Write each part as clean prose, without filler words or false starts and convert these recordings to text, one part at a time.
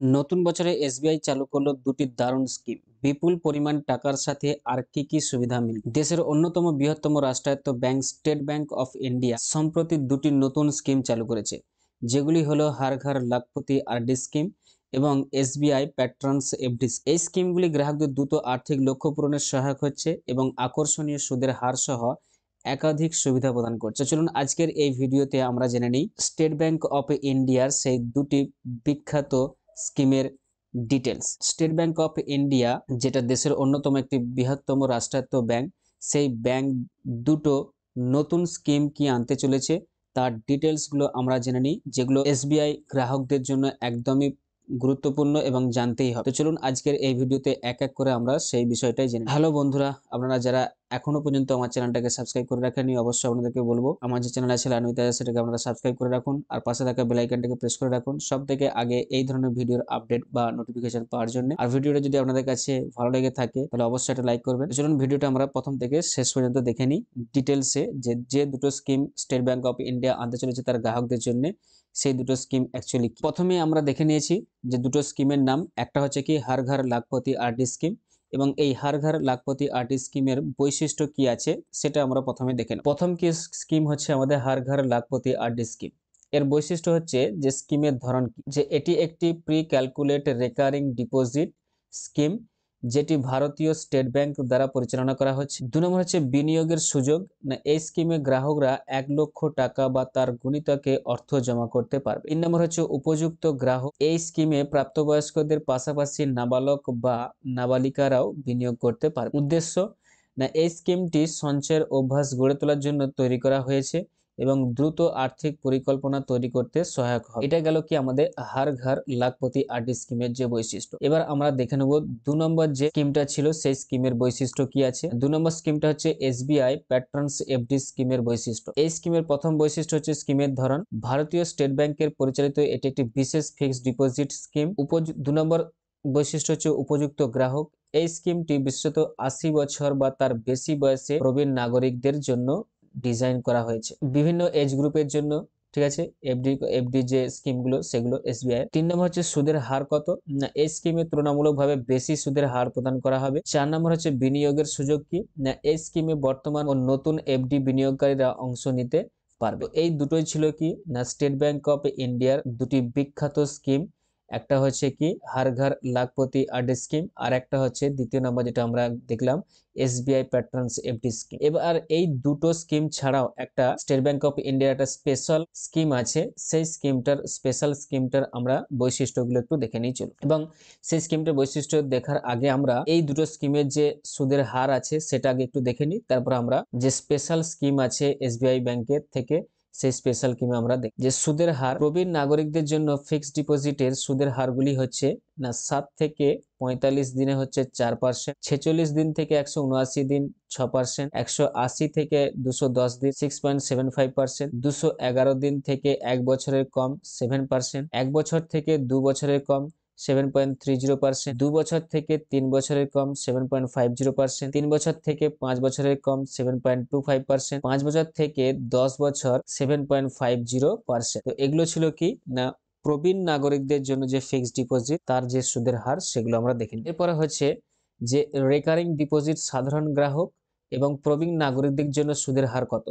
নতুন বছরে এসবিআই চালু করলো দুটি দারুণ স্কিম। বিপুল পরিমাণ টাকার সাথে আর কি কি সুবিধা মিলবে? দেশের অন্যতম বৃহত্তম রাষ্ট্রায়ত্ত bank state bank of India সম্প্রতি দুটি নতুন স্কিম চালু করেছে, যেগুলি হলো হার ঘর লাখপতি আরডি স্কিম এবং এসবিআই প্যাট্রনস এফডি। এই স্কিমগুলি গ্রাহকদের দ্রুত আর্থিক লক্ষ্য পূরণের সহায়ক হচ্ছে এবং আকর্ষণীয় সুদের হার সহ একাধিক সুবিধা প্রদান করছে। চলুন আজকের এই ভিডিওতে আমরা জেনে নিই স্টেট ব্যাংক অফ ইন্ডিয়ার সেই দুটি বিখ্যাত স্কিমের details. State bank of India, যেটা দেশের অন্যতম একটি বৃহত্তম রাষ্ট্রায়ত্ত ব্যাংক, সেই ব্যাংক দুটো নতুন স্কিম কি আনতে চলেছে তার ডিটেলসগুলো আমরা জেনে নিই, যেগুলো এসবিআই গ্রাহকদের জন্য একদমই গুরুত্বপূর্ণ এবং জানতেই হবে। তো চলুন আজকের এই ভিডিওতে এক এক করে আমরা সেই বিষয়টাই জেনে। হ্যালো বন্ধুরা, আপনারা যারা এখনো পর্যন্ত আমার চ্যানেলটাকে সাবস্ক্রাইব করে রাখেননি, অবশ্যই আপনাদেরকে বলবো আমার যে চ্যানেল আছে লানুইতা, সেটাকে আপনারা সাবস্ক্রাইব করে রাখুন আর পাশে থাকা বেল আইকনটাকে প্রেস করে রাখুন সব থেকে আগে এই ধরনের ভিডিওর আপডেট বা নোটিফিকেশন পাওয়ার জন্য। আর ভিডিওটা যদি আপনাদের কাছে ভালো লেগে থাকে তাহলে অবশ্যই একটা লাইক করবেন। চলুন ভিডিওটা আমরা প্রথম থেকে শেষ পর্যন্ত দেখে নিই ডিটেলসে, যে দুটো scheme state bank of India আনতে চলেছে তার গ্রাহকদের জন্য, সেই দুটো স্কিম অ্যাকচুয়ালি কি। প্রথমে আমরা দেখে নিয়েছি যে দুটো স্কিমের নাম, একটা হচ্ছে কি হার ঘর লাখপতি আরডি স্কিম, এবং এই হার ঘর লাখপতি আরডি স্কিমের বৈশিষ্ট্য কি আছে সেটা আমরা প্রথমে দেখে নেব। প্রথম কি স্কিম হচ্ছে আমাদের হার ঘর লাখপতি আরডি স্কিম। এর বৈশিষ্ট্য হচ্ছে যে স্কিমের ধরন কি, যে এটি একটি pre calculate recurring deposit scheme, যেটি ভারতীয় স্টেট ব্যাংক দ্বারা পরিচালনা করা হচ্ছে। 2 নম্বর হচ্ছে বিনিয়োগের সুযোগ। না, এই স্কিমে গ্রাহকরা 1 লক্ষ টাকা বা তার গুণিতকে অর্থ জমা করতে পারবে। 3 নম্বর হচ্ছে উপযুক্ত গ্রাহক। এই স্কিমে প্রাপ্তবয়স্কদের পাশাপাশি নাবালক বা নাবালিকারাও বিনিয়োগ করতে পারবে। উদ্দেশ্য, না এই স্কিমটি সঞ্চয়ের অভ্যাস গড়ে তোলার জন্য তৈরি করা হয়েছে এবং দ্রুত আর্থিক পরিকল্পনা তৈরি করতে সহায়ক হবে। এটা গেল কি আমাদের হার ঘর লাখপতি আরডি স্কিমের যে বৈশিষ্ট্য। এবার আমরা দেখে নেব 2 নম্বর যে স্কিমটা ছিল সেই স্কিমের বৈশিষ্ট্য কি আছে। 2 নম্বর স্কিমটা হচ্ছে এসবিআই প্যাট্রনস এফডি স্কিমের বৈশিষ্ট্য। এই স্কিমের প্রথম বৈশিষ্ট্য হচ্ছে স্কিমের ধরন। ভারতীয় স্টেট ব্যাংকের পরিচালিত এটি একটি বিশেষ ফিক্সড ডিপোজিট স্কিম। 2 নম্বর বৈশিষ্ট্য হচ্ছে উপযুক্ত গ্রাহক। এই স্কিমটি বিশেষত 80 বছর বা তার বেশি বয়সে প্রবীণ নাগরিকদের জন্য ডিজাইন করা হয়েছে, বিভিন্ন এজ গ্রুপের জন্য। ঠিক আছে, এফডি যে স্কিমগুলো সেগুলো এসবিআই। 3 নম্বর হচ্ছে সুদের হার কত। না, এই স্কিমে তুলনামূলকভাবে বেশি সুদের হার প্রদান করা হবে। 4 নম্বর হচ্ছে বিনিয়োগের সুযোগ কি। না, এই স্কিমে বর্তমান ও নতুন এফডি বিনিয়োগকারীরা অংশ নিতে পারবে। এই দুটোই ছিল কি না স্টেট ব্যাংক অফ ইন্ডিয়ার দুটি বিখ্যাত স্কিম। একটা হচ্ছে কি হার ঘর লাখপতি আরডি স্কিম, আর একটা হচ্ছে দ্বিতীয় নম্বর যেটা আমরা দেখলাম এসবিআই প্যাট্রনস এফডি স্কিম। এবার এই দুটো স্কিম ছাড়াও একটা স্টেট ব্যাংক অফ ইন্ডিয়ার একটা স্পেশাল স্কিম আছে, সেই স্কিমটার আমরা বৈশিষ্ট্যগুলো একটু দেখে নিই চলুন। এবং সেই স্কিমটার বৈশিষ্ট্য দেখার আগে আমরা এই দুটো স্কিমের যে সুদের হার আছে সেটা আগে একটু দেখে নিই, তারপর আমরা যে স্পেশাল স্কিম আছে এসবিআই ব্যাংকের থেকে সেই স্পেশাল স্কিমে আমরা দেখি যে সুদের হার। প্রবীণ নাগরিকদের জন্য ফিক্সড ডিপোজিটের সুদের হারগুলি হচ্ছে না 7 থেকে 45 দিনে হচ্ছে 4%, 46 দিন থেকে 179 দিন 6%, 180 থেকে 210 দিন 6.75%, 211 দিন থেকে 1 বছরের কম 7%, 1 বছর থেকে 2 বছরের কম 7.30%, 2 বছর থেকে 3 বছরের কম 7.50%, 3 বছর থেকে 5 বছরের কম 7.25%, 5 বছর থেকে 10 বছর 7.50%। তো এগুলো ছিল কি না প্রবীণ নাগরিকদের জন্য যে ফিক্সড ডিপোজিট তার যে সুদের হার সেগুলো আমরা দেখি। এরপরে হচ্ছে যে রেকারিং ডিপোজিট সাধারণ গ্রাহক এবং প্রবীণ নাগরিকদের জন্য সুদের হার কত।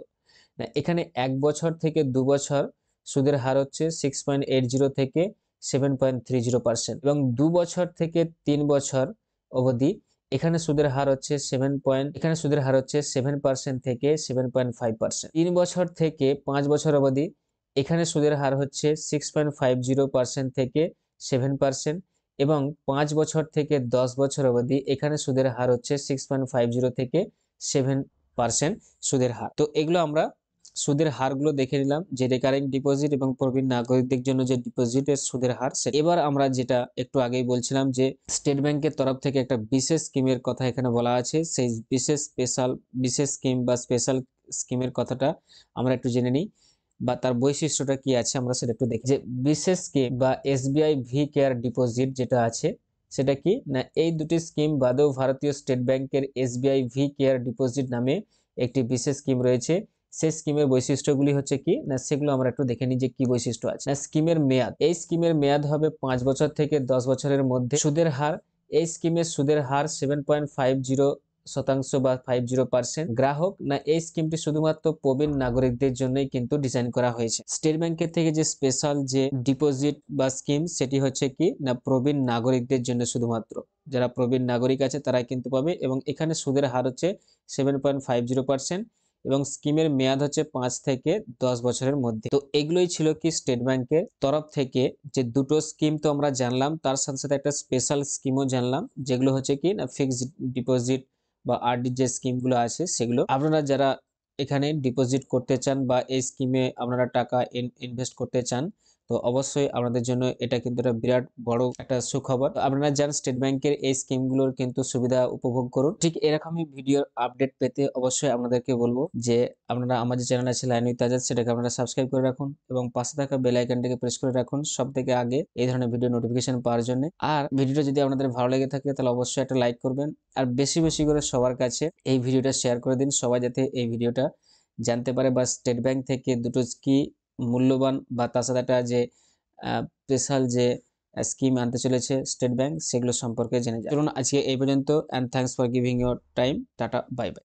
না, এখানে 1 বছর থেকে 2 বছর সুদের হার হচ্ছে 6.80 থেকে 7.30%, এবং 2 বছর থেকে 3 বছর অবধি এখানে সুদের হার হচ্ছে 7% থেকে 7.5%। 3 বছর থেকে 5 বছর অবধি এখানে সুদের হার হচ্ছে 6.50% থেকে 7%, এবং 5 বছর থেকে 10 বছর অবধি এখানে সুদের হার হচ্ছে 6.50 থেকে 7% সুদের হার। তো এগুলো আমরা সুদের হারগুলো দেখে নিলাম, যে রেকারিং ডিপোজিট এবং প্রবীণ নাগরিকদের জন্য যে ডিপোজিটের সুদের হার। এবার আমরা যেটা একটু আগেই বলছিলাম যে স্টেট ব্যাংকের তরফ থেকে একটা বিশেষ স্কিমের কথা এখানে বলা আছে, সেই বিশেষ স্কিম বা স্পেশাল স্কিমের কথাটা আমরা একটু জেনে নিই, বা তার বৈশিষ্ট্যটা কি আছে আমরা সেটা একটু দেখি। যে বিশেষ স্কিম বা এসবিআই ভি কেয়ার ডিপোজিট যেটা আছে সেটা কি না, এই দুটি স্কিম বাদেও ভারতীয় স্টেট ব্যাংকের এসবিআই ভি কেয়ার ডিপোজিট নামে একটি বিশেষ স্কিম রয়েছে। সেই স্কিমের বৈশিষ্ট্যগুলি হচ্ছে কি না, সেগুলো আমরা একটু দেখে নিই যে কি বৈশিষ্ট্য আছে। না, স্কিমের মেয়াদ, এই স্কিমের মেয়াদ হবে 5 বছর থেকে 10 বছরের মধ্যে। সুদের হার, এই স্কিমের সুদের হার 7.50% বা 50%। গ্রাহক, না এই স্কিমটি শুধুমাত্র প্রবীণ নাগরিকদের জন্যই কিন্তু ডিজাইন করা হয়েছে। স্টেট ব্যাংকের থেকে যে স্পেশাল যে ডিপোজিট বা স্কিম, সেটি হচ্ছে কি না প্রবীণ নাগরিকদের জন্য শুধুমাত্র, যারা প্রবীণ নাগরিক আছে তারাই কিন্তু পাবে। এবং এখানে সুদের হার হচ্ছে 7.50% এবং স্কিমের মেয়াদ হচ্ছে 5 থেকে 10 বছরের মধ্যে। তো এগুলোই ছিল কি স্টেট ব্যাংকের তরফ থেকে যে দুটো স্কিম তো আমরা জানলাম, তার সাথে সাথে একটা স্পেশাল স্কিমও জানলাম, যেগুলো হচ্ছে কি না ফিক্সড ডিপোজিট বা আরডি যে স্কিমগুলো আছে সেগুলো। আপনারা যারা এখানে ডিপোজিট করতে চান বা এই স্কিমে আপনারা টাকা ইনভেস্ট করতে চান, তো অবশ্যই আপনাদের জন্য এটা কিন্তু একটা বিরাট বড় একটা সুখবর। আপনারা যান স্টেট ব্যাংকের এই স্কিমগুলোর কিন্তু সুবিধা উপভোগ করুন। ঠিক এরকমই ভিডিওর আপডেট পেতে অবশ্যই আপনাদেরকে বলবো যে আপনারা আমার যে চ্যানেল আছে লাইন উইথ আজাদ, সেটাকে আপনারা সাবস্ক্রাইব করে রাখুন এবং পাশে থাকা বেল আইকনটাকে প্রেস করে রাখুন সব থেকে আগে এই ধরনের ভিডিও নোটিফিকেশন পাওয়ার জন্য। আর ভিডিওটা যদি আপনাদের ভালো লেগে থাকে তাহলে অবশ্যই একটা লাইক করবেন আর বেশি বেশি করে সবার কাছে এই ভিডিওটা শেয়ার করে দিন, সবাই যাতে এই ভিডিওটা জানতে পারে বা স্টেট ব্যাংক থেকে দুটো কি মূল্যবান বা তার সাথে একটা যে স্পেশাল যে স্কিম আনতে চলেছে স্টেট ব্যাংক, সেগুলো সম্পর্কে জেনে যায়। চলুন আজকে এই পর্যন্ত, and thanks for giving your time. Tata, bye bye.